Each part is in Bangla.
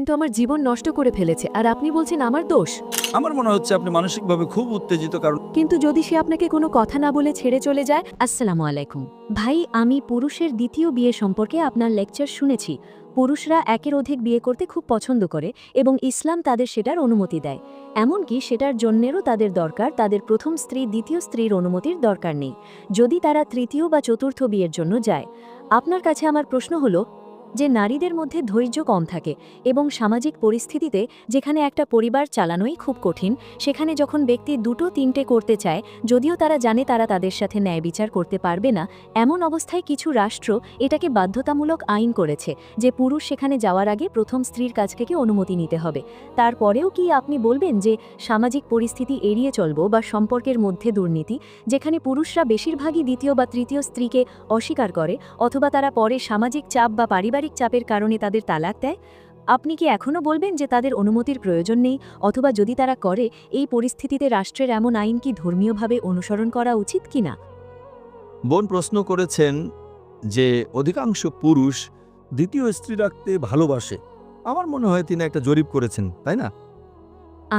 কিন্তু আমার জীবন নষ্ট করে ফেলেছে, আর আপনি বলছেন আমার দোষ। আমার মনে হচ্ছে আপনি মানসিকভাবে খুব উত্তেজিত, কারণ কিন্তু যদি সে আপনাকে কোনো কথা না বলে ছেড়ে চলে যায়? আসসালামু আলাইকুম ভাই, আমি পুরুষের দ্বিতীয় বিয়ে সম্পর্কে আপনার লেকচার শুনেছি। পুরুষরা একের অধিক বিয়ে করতে খুব পছন্দ করে এবং ইসলাম তাদের সেটার অনুমতি দেয়। এমনকি সেটার জন্যেরও তাদের দরকার, তাদের প্রথম স্ত্রী দ্বিতীয় স্ত্রীর অনুমতির দরকার নেই যদি তারা তৃতীয় বা চতুর্থ বিয়ের জন্য যায়। আপনার কাছে আমার প্রশ্ন হলো যে নারীদের মধ্যে ধৈর্য কম থাকে এবং সামাজিক পরিস্থিতিতে যেখানে একটা পরিবার চালানোই খুব কঠিন, সেখানে যখন ব্যক্তি দুটো তিনটে করতে চায়, যদিও তারা জানে তারা তাদের সাথে ন্যায় বিচার করতে পারবে না, এমন অবস্থায় কিছু রাষ্ট্র এটাকে বাধ্যতামূলক আইন করেছে যে পুরুষ সেখানে যাওয়ার আগে প্রথম স্ত্রীর কাছ থেকে অনুমতি নিতে হবে। তারপরেও কি আপনি বলবেন যে সামাজিক পরিস্থিতি এড়িয়ে চলব বা সম্পর্কের মধ্যে দুর্নীতি, যেখানে পুরুষরা বেশিরভাগই দ্বিতীয় বা তৃতীয় স্ত্রীকে অস্বীকার করে অথবা তারা পরে সামাজিক চাপ বা পারিবারিক চাপের কারণে তাদের তালাক দেয়, আপনি কি এখনও বলবেন যে তাদের অনুমতির প্রয়োজন নেই? অথবা যদি তারা করে, এই পরিস্থিতিতে রাষ্ট্রের এমন আইন কি ধর্মীয়ভাবে অনুসরণ করা উচিত কিনা? বোন প্রশ্ন করেছেন যে অধিকাংশ পুরুষ দ্বিতীয় স্ত্রী রাখতে ভালোবাসে। আমার মনে হয় তিনি একটা জরিপ করেছেন, তাই না?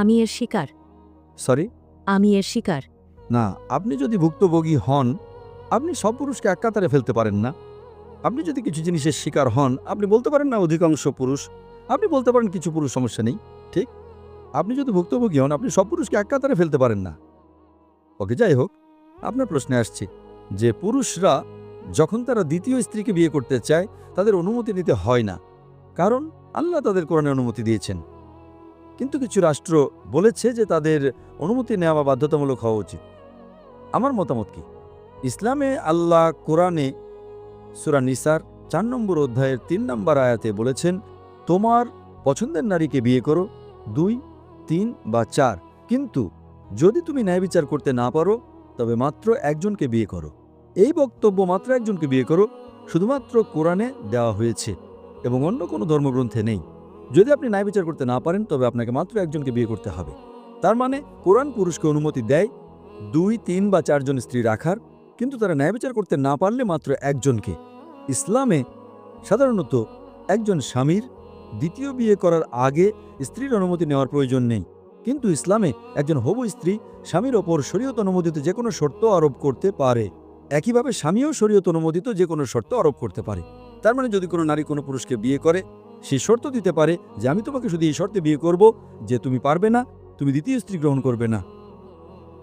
আমি এর শিকার। সরি, আমি এর শিকার। না, আপনি যদি ভুক্তভোগী হন, আপনি সব পুরুষকে এক কাতারে ফেলতে পারেন না। আপনি যদি কিছু জিনিসের শিকার হন, আপনি বলতে পারেন না অধিকাংশ পুরুষ, আপনি বলতে পারেন কিছু পুরুষ, সমস্যা নেই, ঠিক? আপনি যদি ভুক্তভোগী হন, আপনি সব পুরুষকে এক কাতারে ফেলতে পারেন না। ওকে, যাই হোক, আপনার প্রশ্নে আসছি যে পুরুষরা যখন তারা দ্বিতীয় স্ত্রীকে বিয়ে করতে চায়, তাদের অনুমতি নিতে হয় না, কারণ আল্লাহ তাদের কোরআনে অনুমতি দিয়েছেন। কিন্তু কিছু রাষ্ট্র বলেছে যে তাদের অনুমতি নেওয়া বাধ্যতামূলক হওয়া উচিত। আমার মতামত কি? ইসলামে আল্লাহ কোরআনে সূরা নিসার ৪ নম্বর অধ্যায়ের ৩ নম্বর আয়াতে বলেছেন, তোমার পছন্দের নারীকে বিয়ে করো, ২, ৩ বা ৪, কিন্তু যদি তুমি ন্যায় বিচার করতে না পারো তবে মাত্র একজনকে বিয়ে করো। এই বক্তব্য মাত্র একজনকে বিয়ে করো শুধুমাত্র কোরআনে দেওয়া হয়েছে এবং অন্য কোনো ধর্মগ্রন্থে নেই। যদি আপনি ন্যায় বিচার করতে না পারেন তবে আপনাকে মাত্র একজনকে বিয়ে করতে হবে। তার মানে কোরআন পুরুষকে অনুমতি দেয় ২, ৩ বা ৪ জন স্ত্রী রাখার, কিন্তু তারা ন্যায় বিচার করতে না পারলে মাত্র একজনকে। ইসলামে সাধারণত একজন স্বামীর দ্বিতীয় বিয়ে করার আগে স্ত্রীর অনুমতি নেওয়ার প্রয়োজন নেই, কিন্তু ইসলামে একজন হবু স্ত্রী স্বামীর ওপর শরীয়ত অনুমোদিত যে কোনো শর্ত আরোপ করতে পারে। একইভাবে স্বামীও শরীয়ত অনুমোদিত যে কোনো শর্ত আরোপ করতে পারে। তার মানে যদি কোনো নারী কোনো পুরুষকে বিয়ে করে, সে শর্ত দিতে পারে যে আমি তোমাকে শুধু এই শর্তে বিয়ে করব যে তুমি পারবে না, তুমি দ্বিতীয় স্ত্রী গ্রহণ করবে না।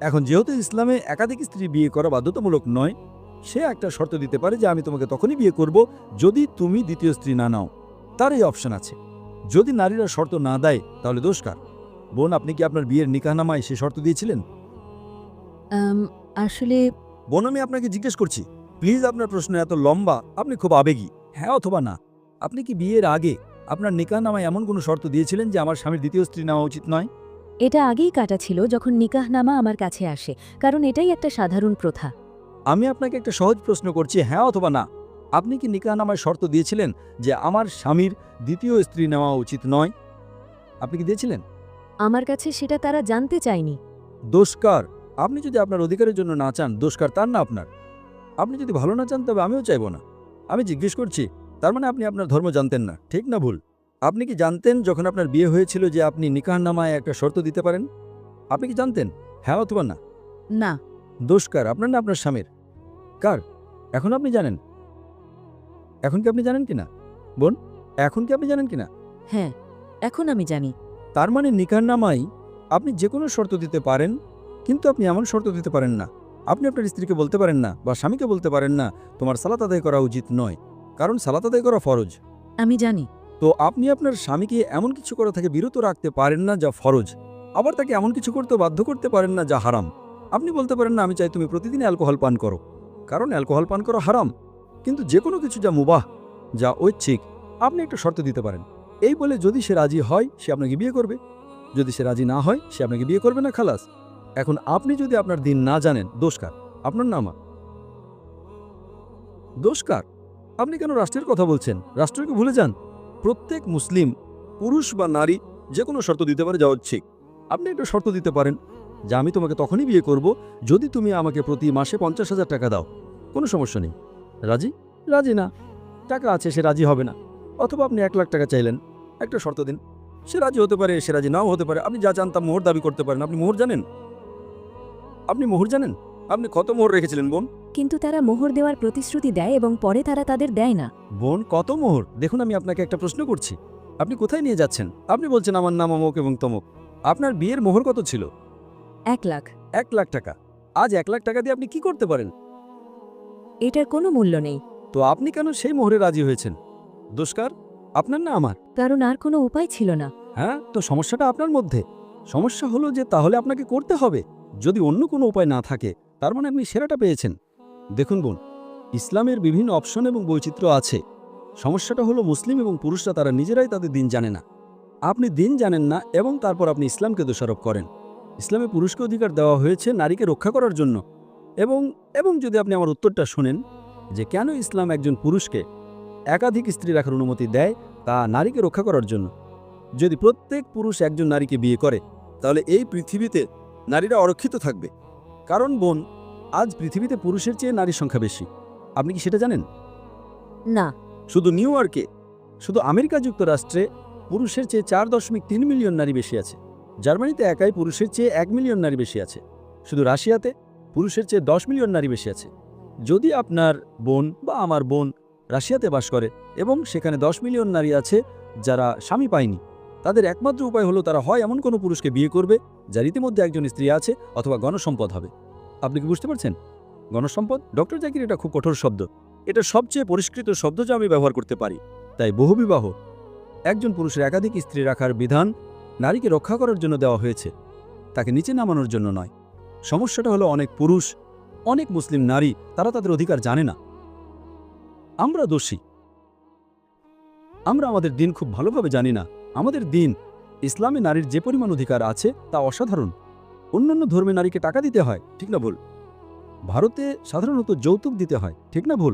এখন যেহেতু ইসলামে একাধিক স্ত্রী বিয়ে করা বাধ্যতামূলক নয়, সে একটা শর্ত দিতে পারে যে আমি তোমাকে তখনই বিয়ে করব যদি তুমি দ্বিতীয় স্ত্রী না নাও। তার এই অপশন আছে। যদি নারীরা শর্ত না দেয় তাহলে দোষ কার? বোন, আপনি কি আপনার বিয়ের নিকাহনামায় সে শর্ত দিয়েছিলেন? আসলে বোন, আমি আপনাকে জিজ্ঞেস করছি, প্লিজ, আপনার প্রশ্ন এত লম্বা, আপনি খুব আবেগী, হ্যাঁ অথবা না। আপনি কি বিয়ের আগে আপনার নিকাহনামায় এমন কোনো শর্ত দিয়েছিলেন যে আমার স্বামীর দ্বিতীয় স্ত্রী নেওয়া উচিত নয়? এটা আগেই কাটা ছিল যখন নিকাহনামা আমার কাছে আসে, কারণ এটাই একটা সাধারণ প্রথা। আমি আপনাকে একটা সহজ প্রশ্ন করছি, হ্যাঁ অথবা না। আপনি কি নিকাহনামায় শর্ত দিয়েছিলেন যে আমার স্বামীর দ্বিতীয় স্ত্রী নেওয়া উচিত নয়? আপনি কি দিয়েছিলেন? আমার কাছে সেটা তারা জানতে চায়নি। দোষকার? আপনি যদি আপনার অধিকারের জন্য না চান, দোষকার তার না আপনার। আপনি যদি ভালো না চান তবে আমিও চাইব না। আমি জিজ্ঞেস করছি, তার মানে আপনি আপনার ধর্ম জানতেন না, ঠিক না ভুল? আপনি কি জানতেন যখন আপনার বিয়ে হয়েছিল যে আপনি নিকাহনামায় একটা শর্ত দিতে পারেন? আপনি কি জানতেন? হ্যাঁ অথবা না? না। দোষকার আপনার না আপনার স্বামীর? কার? এখন আপনি জানেন? এখন কি আপনি জানেন কিনা বোন? এখন কি আপনি জানেন কিনা? হ্যাঁ, এখন আমি জানি। তার মানে নিকাহনামায় আপনি যে কোনো শর্ত দিতে পারেন, কিন্তু আপনি এমন শর্ত দিতে পারেন না। আপনি আপনার স্ত্রীকে বলতে পারেন না বা স্বামীকে বলতে পারেন না তোমার সালাত আদায় করা উচিত নয়, কারণ সালাত আদায় করা ফরজ। আমি জানি। তো আপনি আপনার স্বামীকে এমন কিছু করা থেকে বিরত রাখতে পারেন না যা ফরজ, আবার তাকে এমন কিছু করতে বাধ্য করতে পারেন না যা হারাম। আপনি বলতে পারেন না আমি চাই তুমি প্রতিদিন অ্যালকোহল পান করো, কারণ অ্যালকোহল পান করা হারাম। কিন্তু যে কোনো কিছু যা মুবাহ, যা ঐচ্ছিক, আপনি একটা শর্ত দিতে পারেন। এই বলে যদি সে রাজি হয় সে আপনাকে বিয়ে করবে, যদি সে রাজি না হয় সে আপনাকে বিয়ে করবে না, খালাস। এখন আপনি যদি আপনার দিন না জানেন, দোষকার আপনার না আমার? দোষকার? আপনি কেন রাষ্ট্রের কথা বলছেন? রাষ্ট্রকে ভুলে যান। প্রত্যেক মুসলিম পুরুষ বা নারী যে কোনো শর্ত দিতে পারে যা ঐচ্ছিক। আপনি একটা শর্ত দিতে পারেন যে আমি তোমাকে তখনই বিয়ে করব যদি তুমি আমাকে প্রতি মাসে 50,000 টাকা দাও। কোনো সমস্যা নেই। রাজি? রাজি না, টাকা আছে, সে রাজি হবে না। অথবা আপনি 1 লাখ টাকা চাইলেন, একটা শর্ত দিন। সে রাজি হতে পারে, সে রাজি নাও হতে পারে। আপনি যা চান তা মোহর দাবি করতে পারেন। আপনি মোহর জানেন? আপনি মোহর জানেন? আপনি কত মোহর রেখেছিলেন বোন? কিন্তু তারা মোহর দেওয়ার প্রতিশ্রুতি দেয় এবং পরে তারা তাদের দেয় না। বোন, কত মোহর? দেখুন, আমি আপনাকে একটা প্রশ্ন করছি। আপনি কোথায় নিয়ে যাচ্ছেন? আপনি বলছেন আমার নাম অমুক এবং তমুক। আপনার বিয়ের মোহর কত ছিল? 1 লাখ। 1 লাখ টাকা। আজ 1 লাখ টাকা দিয়ে আপনি কি করতে পারেন? এটার কোনো মূল্য নেই। তো আপনি কেন সেই মোহরে রাজি হয়েছেন? দোষকার আপনার না আমার? কারণ আর কোনো উপায় ছিল না। হ্যাঁ, তো সমস্যাটা আপনার মধ্যে। সমস্যা হলো যে তাহলে আপনাকে করতে হবে। যদি অন্য কোনো উপায় না থাকে, তার মানে আপনি সেরাটা পেয়েছেন। দেখুন বোন, ইসলামের বিভিন্ন অপশন এবং বৈচিত্র্য আছে। সমস্যাটা হলো মুসলিম এবং পুরুষরা তারা নিজেরাই তাদের দিন জানে না। আপনি দিন জানেন না এবং তারপর আপনি ইসলামকে দোষারোপ করেন। ইসলামে পুরুষকে অধিকার দেওয়া হয়েছে নারীকে রক্ষা করার জন্য। এবং এবং যদি আপনি আমার উত্তরটা শোনেন যে কেন ইসলাম একজন পুরুষকে একাধিক স্ত্রী রাখার অনুমতি দেয়, তা নারীকে রক্ষা করার জন্য। যদি প্রত্যেক পুরুষ একজন নারীকে বিয়ে করে, তাহলে এই পৃথিবীতে নারীরা অরক্ষিত থাকবে। কারণ বোন, আজ পৃথিবীতে পুরুষের চেয়ে নারীর সংখ্যা বেশি। আপনি কি সেটা জানেন? না। শুধু নিউ ইয়র্কে, শুধু আমেরিকা যুক্তরাষ্ট্রে পুরুষের চেয়ে 4.3 মিলিয়ন নারী বেশি আছে। জার্মানিতে একাই পুরুষের চেয়ে 1 মিলিয়ন নারী বেশি আছে। শুধু রাশিয়াতে পুরুষের চেয়ে 10 মিলিয়ন নারী বেশি আছে। যদি আপনার বোন বা আমার বোন রাশিয়াতে বাস করে এবং সেখানে 10 মিলিয়ন নারী আছে যারা স্বামী পায়নি, তাদের একমাত্র উপায় হলো তারা হয় এমন কোনো পুরুষকে বিয়ে করবে যার ইতিমধ্যে একজন স্ত্রী আছে, অথবা গণসম্পদ হবে। আপনি কি বুঝতে পারছেন? গণসম্পদ, ডক্টর জাকির, এটা খুব কঠোর শব্দ। এটা সবচেয়ে পরিষ্কৃত শব্দ যা আমি ব্যবহার করতে পারি। তাই বহুবিবাহ, একজন পুরুষের একাধিক স্ত্রী রাখার বিধান নারীকে রক্ষা করার জন্য দেওয়া হয়েছে, তাকে নিচে নামানোর জন্য নয়। সমস্যাটা হলো অনেক পুরুষ, অনেক মুসলিম নারী তারা তাদের অধিকার জানে না। আমরা দোষী। আমরা আমাদের দিন খুব ভালোভাবে জানি না। আমাদের দিন, ইসলামে নারীর যে পরিমাণ অধিকার আছে তা অসাধারণ। অন্যান্য ধর্মে নারীকে টাকা দিতে হয়, ঠিক না ভুল? ভারতে সাধারণত যৌতুক দিতে হয়, ঠিক না ভুল?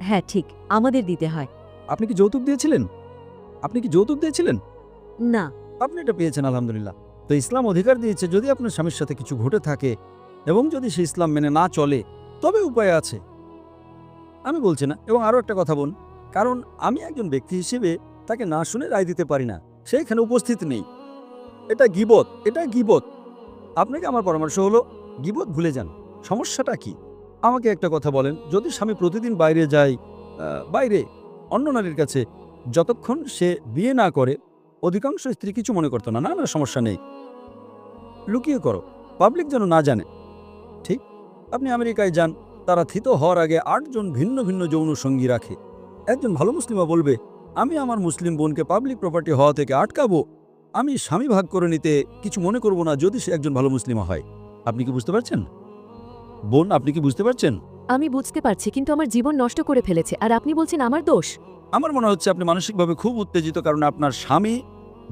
হ্যাঁ, ঠিক, আমাদের দিতে হয়। আপনি কি যৌতুক দিয়েছিলেন? আপনি কি যৌতুক দিয়েছিলেন? না। আপনি এটা পেয়েছেন, আলহামদুলিল্লাহ। তো ইসলাম অধিকার দিয়েছে, যদি আপনার স্বামীর সাথে কিছু ঘটে থাকে এবং যদি সে ইসলাম মেনে না চলে, তবে উপায় আছে। আমি বলছি না। এবং আরও একটা কথা বোন, কারণ আমি একজন ব্যক্তি হিসেবে তাকে না শুনে রায় দিতে পারি না। সে এখানে উপস্থিত নেই। এটা গীবত, এটা গীবত। আপনাকে আমার পরামর্শ হলো গীবত ভুলে যান। সমস্যাটা কি? আমাকে একটা কথা বলেন, যদি স্বামী প্রতিদিন বাইরে যায়, বাইরে অন্য নারীর কাছে, যতক্ষণ সে বিয়ে না করে, অধিকাংশ স্ত্রী কিছু মনে করতো না। না না, সমস্যা নেই, লুকিয়ে করো, পাবলিক যেন না জানে। ঠিক? আপনি আমেরিকায় যান, তারা থিত হওয়ার আগে 8 জন ভিন্ন ভিন্ন যৌন সঙ্গী রাখে। একজন ভালো মুসলিমা বলবে, আমি আমার মুসলিম বোনকে পাবলিক প্রপার্টি হওয়া থেকে আটকাবো। আমি স্বামী ভাগ করে নিতে কিছু মনে করব না যদি সে একজন ভালো মুসলিমা হয়। আপনি কি বুঝতে পারছেন বোন? আপনি কি বুঝতে পারছেন? আমি বুঝতে পারছি, কিন্তু আমার জীবন নষ্ট করে ফেলেছে, আর আপনি বলছেন আমার দোষ। আমার মনে হচ্ছে আপনি মানসিকভাবে খুব উত্তেজিত, কারণ আপনার স্বামী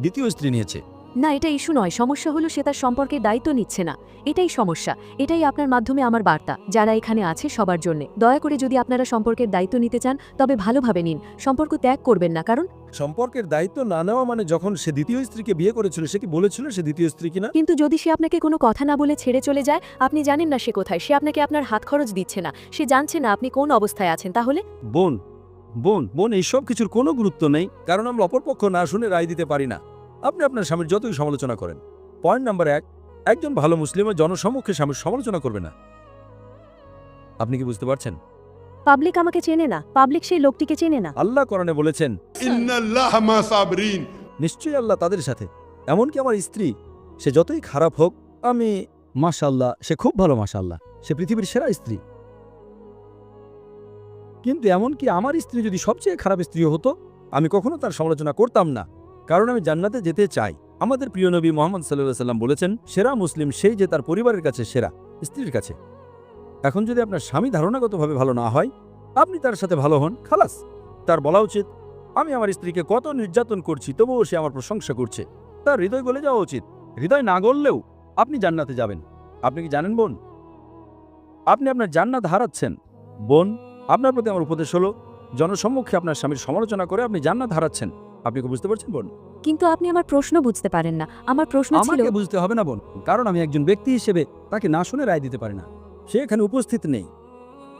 দ্বিতীয় স্ত্রী নিয়েছে। না, এটা ইস্যু নয়। সমস্যা হলো সে তার সম্পর্কের দায়িত্ব নিচ্ছে না। এটাই সমস্যা। এটাই আপনার মাধ্যমে আমার বার্তা যারা এখানে আছে সবার জন্য। দয়া করে যদি আপনারা সম্পর্কের দায়িত্ব নিতে চান, তবে ভালোভাবে নিন। সম্পর্ক ত্যাগ করবেন না, কারণ সম্পর্কের দায়িত্ব না নেওয়া মানে, যখন সে দ্বিতীয় স্ত্রীকে বিয়ে করেছিল, সে কি বলেছিল সে দ্বিতীয় স্ত্রী কিনা? কিন্তু যদি সে আপনাকে কোনো কথা না বলে ছেড়ে চলে যায়, আপনি জানেন না সে কোথায়, সে আপনাকে আপনার হাত খরচ দিচ্ছে না, সে জানছে না আপনি কোন অবস্থায় আছেন, তাহলে বোন বোন বোন এইসব কিছুর কোনো গুরুত্ব নেই, কারণ আমরা অপরপক্ষ না শুনে রায় দিতে পারি না। আপনি আপনার স্বামীর যতই সমালোচনা করেন। পয়েন্ট নাম্বার 1, একজন ভালো মুসলিমের জনসম্মুখে স্বামীর সমালোচনা করবে না। আপনি কি বুঝতে পারছেন? পাবলিক আমাকে চেনে না, পাবলিক সেই লোকটিকে চেনে না। আল্লাহ কোরআনে বলেছেন, ইন্নাল্লাহা মা সাবরিন। নিশ্চয়ই আল্লাহ তাদের সাথে। এমনকি আমার স্ত্রী, সে যতই খারাপ হোক, আমি মাশাআল্লাহ, সে খুব ভালো, মাশাআল্লাহ, সে পৃথিবীর সেরা স্ত্রী। কিন্তু এমনকি আমার স্ত্রী যদি সবচেয়ে খারাপ স্ত্রী হতো, আমি কখনো তার সমালোচনা করতাম না, কারণ আমি জান্নাতে যেতে চাই। আমাদের প্রিয় নবী মুহাম্মদ সাল্লাল্লাহু আলাইহি ওয়াসাল্লাম বলেছেন, সেরা মুসলিম সেই যে তার পরিবারের কাছে সেরা, স্ত্রীর কাছে। এখন যদি আপনার স্বামী ধারণাগতভাবে ভালো না হয়, আপনি তার সাথে ভালো হন, খালাস। তার বলা উচিত, আমি আমার স্ত্রীকে কত নির্যাতন করছি, তবুও সে আমার প্রশংসা করছে। তার হৃদয় গলে যাওয়া উচিত। হৃদয় না গললেও আপনি জান্নাতে যাবেন। আপনি কি জানেন বোন, আপনি আপনার জান্নাত হারাচ্ছেন। বোন, আপনার প্রতি আমার উপদেশ হলো, জনসম্মুখে আপনার স্বামীর সমালোচনা করে আপনি জান্নাত হারাচ্ছেন। আপনি কি বুঝতে পারছেন বোন? কিন্তু আপনি আমার প্রশ্ন বুঝতে পারেন না। আমার প্রশ্ন ছিল, আমাকে বুঝতে হবে না বোন, কারণ আমি একজন ব্যক্তি হিসেবে তাকে না শুনে রায় দিতে পারি না। সে এখানে উপস্থিত নেই।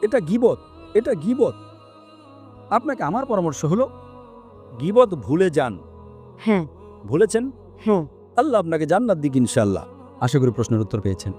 এটা গীবত, এটা গীবত। আপনাকে আমার পরামর্শ হলো, গীবত ভুলে যান। হ্যাঁ। ভুলেছেন? হ্যাঁ। আল্লাহ আপনাকে জান্নাত দিক ইনশাআল্লাহ। আশা করি প্রশ্নের উত্তর পেয়েছেন।